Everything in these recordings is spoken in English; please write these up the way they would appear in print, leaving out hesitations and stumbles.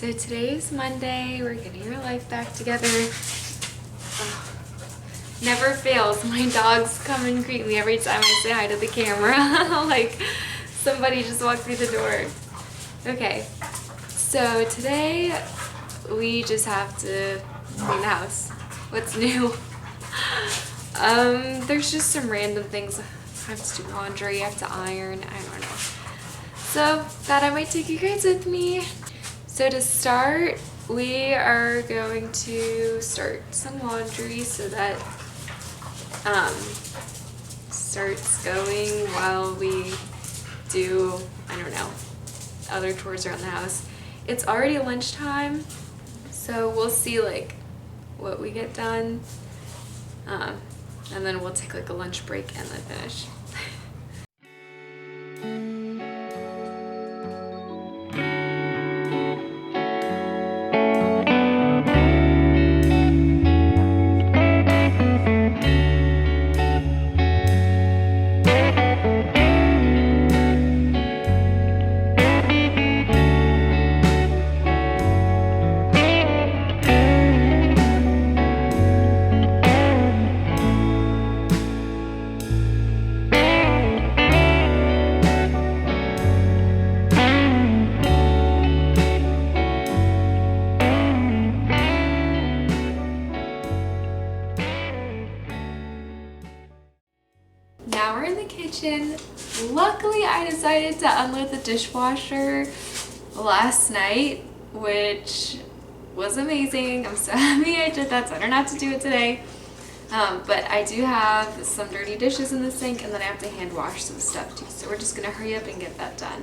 So today's Monday, we're getting our life back together. Oh, never fails. My dogs come and greet me every time I say hi to the camera. Like somebody just walked through the door. Okay, so today we just have to clean the house. What's new? There's just some random things. I have to do laundry, I have to iron, I don't know. So thought I might take you guys with me. So to start, we are going to start some laundry so that starts going while we do, I don't know, other chores around the house. It's already lunchtime, so we'll see like what we get done, and then we'll take like a lunch break and then finish. Now we're in the kitchen. Luckily, I decided to unload the dishwasher last night, which was amazing. I'm so happy I did that, so I don't have to do it today. But I do have some dirty dishes in the sink, and then I have to hand wash some stuff too. So we're just gonna hurry up and get that done.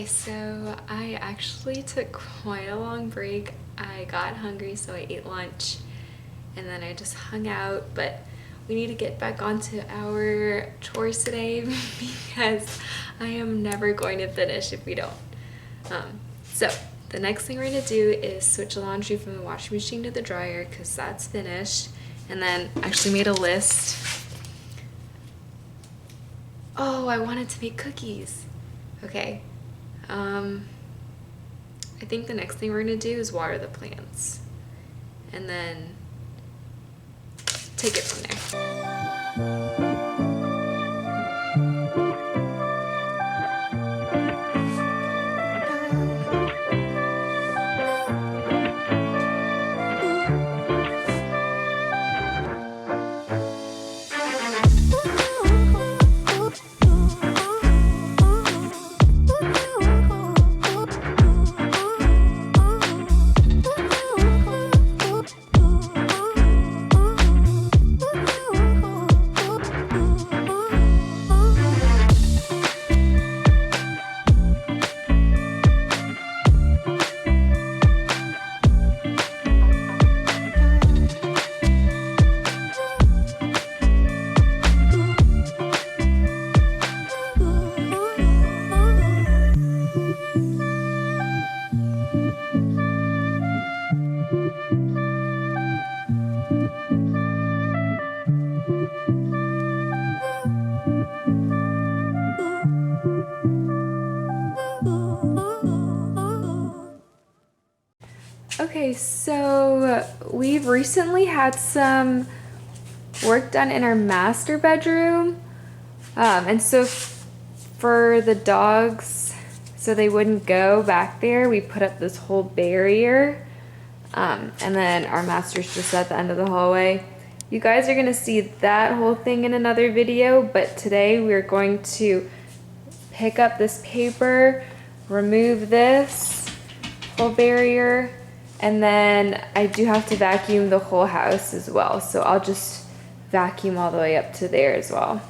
Okay, so I actually took quite a long break. I got hungry, so I ate lunch and then I just hung out, but we need to get back onto our chores today because I am never going to finish if we don't. So the next thing we're gonna do is switch the laundry from the washing machine to the dryer because that's finished. And then actually made a list. Oh, I wanted to make cookies. Okay. I think the next thing we're gonna do is water the plants and then take it from there. Okay, so we've recently had some work done in our master bedroom. And so for the dogs, so they wouldn't go back there, we put up this whole barrier. And then our master's just at the end of the hallway. You guys are gonna see that whole thing in another video, but today we're going to pick up this paper, remove this whole barrier, and then I do have to vacuum the whole house as well. So I'll just vacuum all the way up to there as well.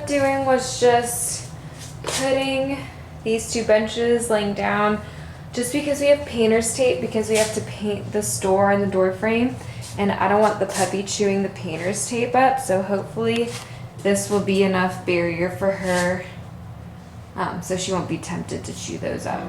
Doing was just putting these two benches laying down just because we have painter's tape because we have to paint the store and the door frame, and I don't want the puppy chewing the painter's tape up, so hopefully this will be enough barrier for her so she won't be tempted to chew those up.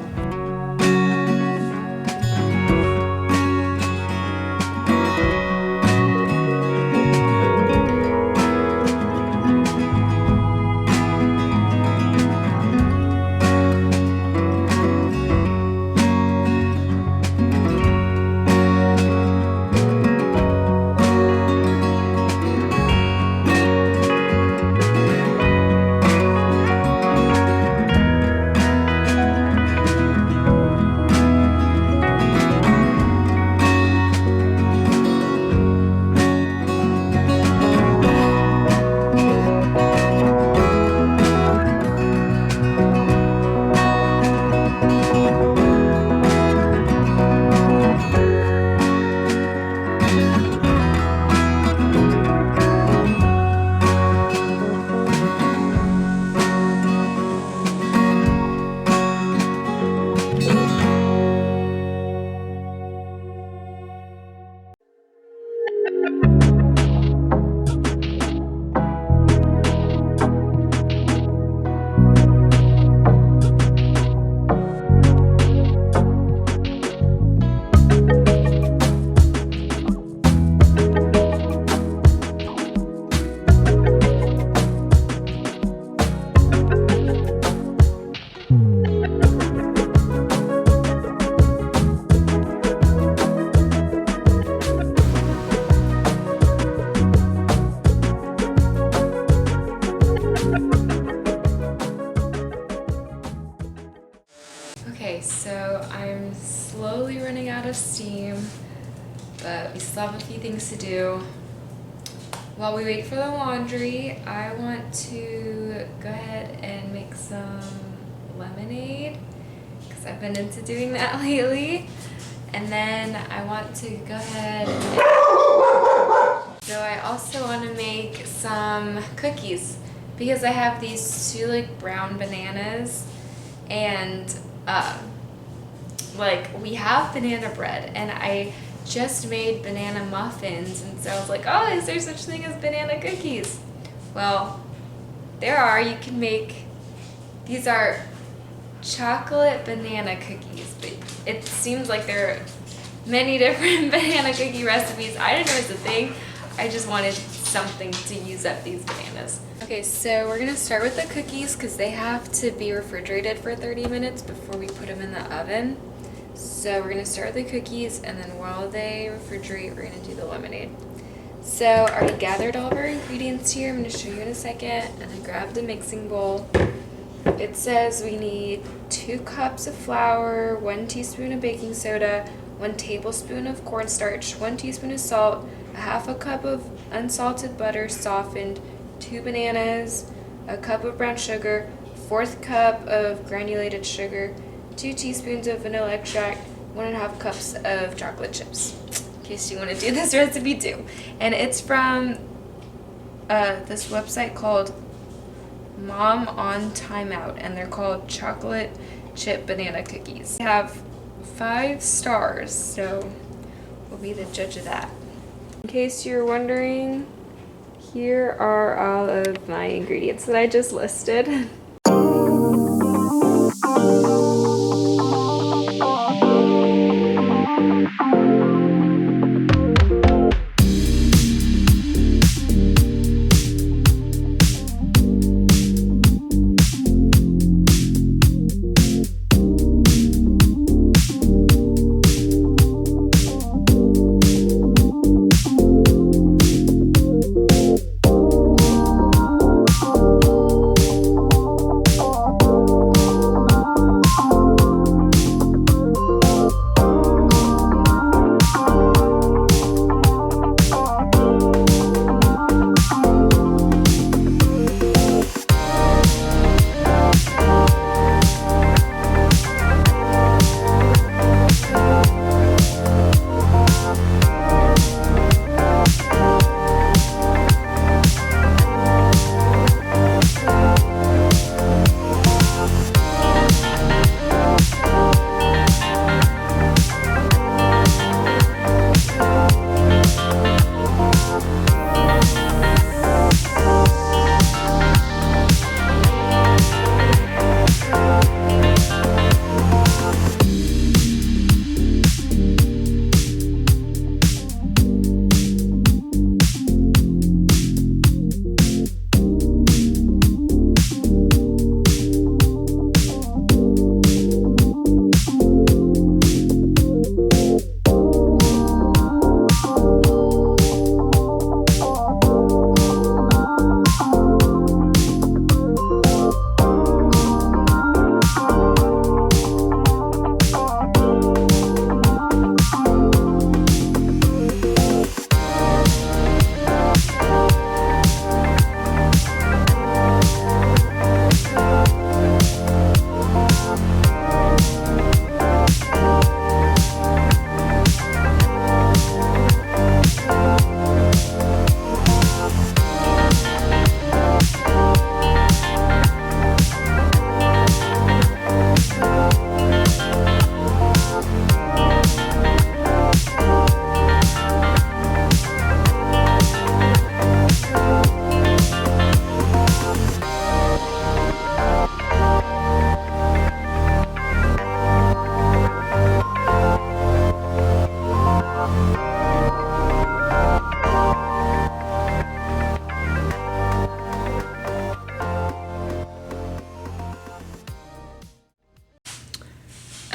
out of steam, but we still have a few things to do. While we wait for the laundry, I want to go ahead and make some lemonade because I've been into doing that lately. And then I want to go ahead and so I also want to make some cookies because I have these two like brown bananas and like we have banana bread and I just made banana muffins, and so I was like, oh, is there such thing as banana cookies? Well, there are. You can make, these are chocolate banana cookies, but it seems like there are many different banana cookie recipes. I didn't know it's a thing. I just wanted something to use up these bananas. Okay, so we're gonna start with the cookies because they have to be refrigerated for 30 minutes before we put them in the oven. So we're gonna start with the cookies, and then while they refrigerate, we're gonna do the lemonade. So I already gathered all of our ingredients here. I'm gonna show you in a second, and I grabbed a mixing bowl. It says we need 2 cups of flour, 1 teaspoon of baking soda, 1 tablespoon of cornstarch, 1 teaspoon of salt, a half a cup of unsalted butter softened, 2 bananas, a cup of brown sugar, 1/4 cup of granulated sugar, 2 teaspoons of vanilla extract, 1.5 cups of chocolate chips. In case you want to do this recipe too. And it's from this website called Mom on Timeout, and they're called chocolate chip banana cookies. They have 5 stars, so we'll be the judge of that. In case you're wondering, here are all of my ingredients that I just listed.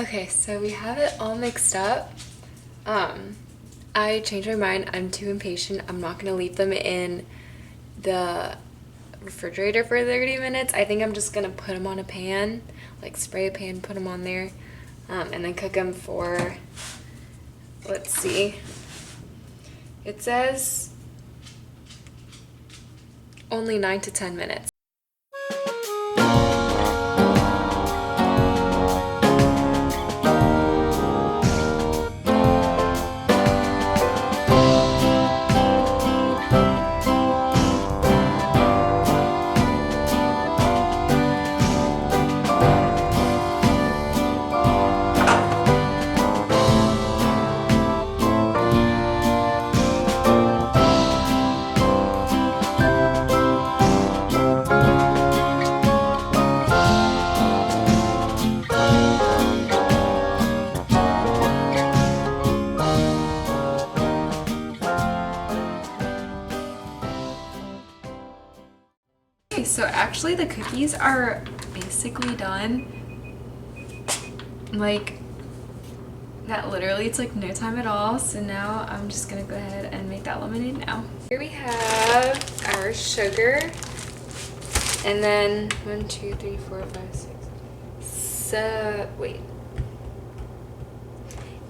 Okay, so we have it all mixed up. I changed my mind. I'm too impatient. I'm not gonna leave them in the refrigerator for 30 minutes. I think I'm just gonna put them on a pan, like spray a pan, put them on there, and then cook them for let's see. It says only 9 to 10 minutes. Okay, so actually the cookies are basically done. Like, that literally took no time at all. So now I'm just gonna go ahead and make that lemonade now. Here we have our sugar. And then 1, 2, 3, 4, 5, 6. So, wait.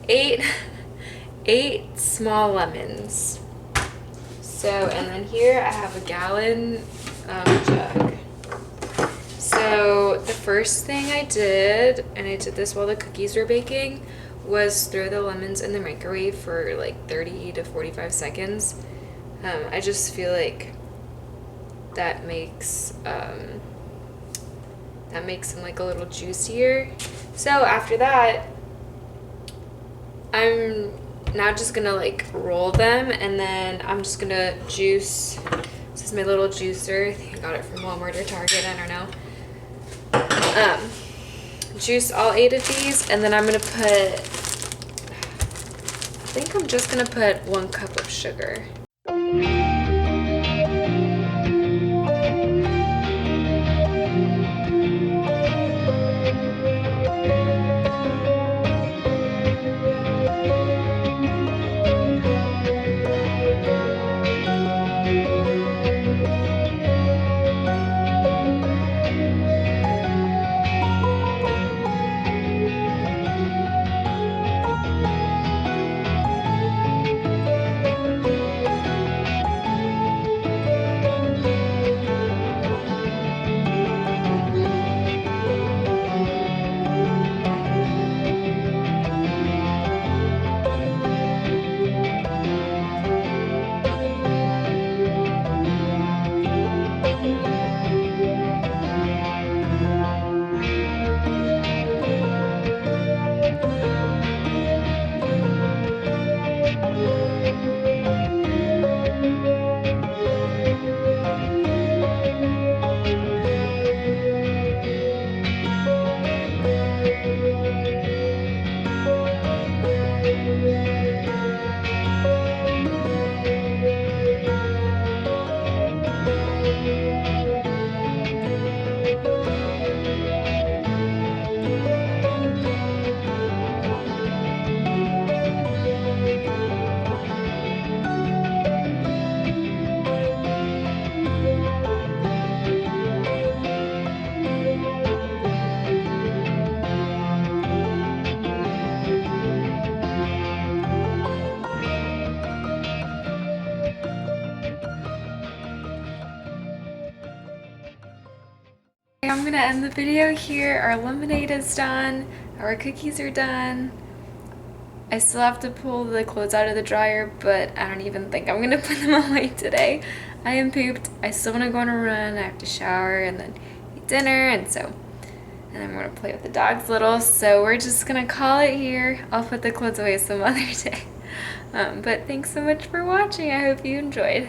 8 small lemons. So, and then here I have a gallon jug. So the first thing I did, and I did this while the cookies were baking, was throw the lemons in the microwave for like 30 to 45 seconds. I just feel like that makes them like a little juicier. So after that, I'm now just gonna like roll them, and then I'm just gonna juice. This is my little juicer. I think I got it from Walmart or Target, I don't know. Juice all 8 of these, and then I'm gonna put, I think I'm just gonna put 1 cup of sugar. I'm gonna end the video here. Our lemonade is done. Our cookies are done. I still have to pull the clothes out of the dryer, but I don't even think I'm gonna put them away today. I am pooped. I still wanna go on a run. I have to shower and then eat dinner, and I'm gonna play with the dogs a little. So we're just gonna call it here. I'll put the clothes away some other day. But thanks so much for watching. I hope you enjoyed.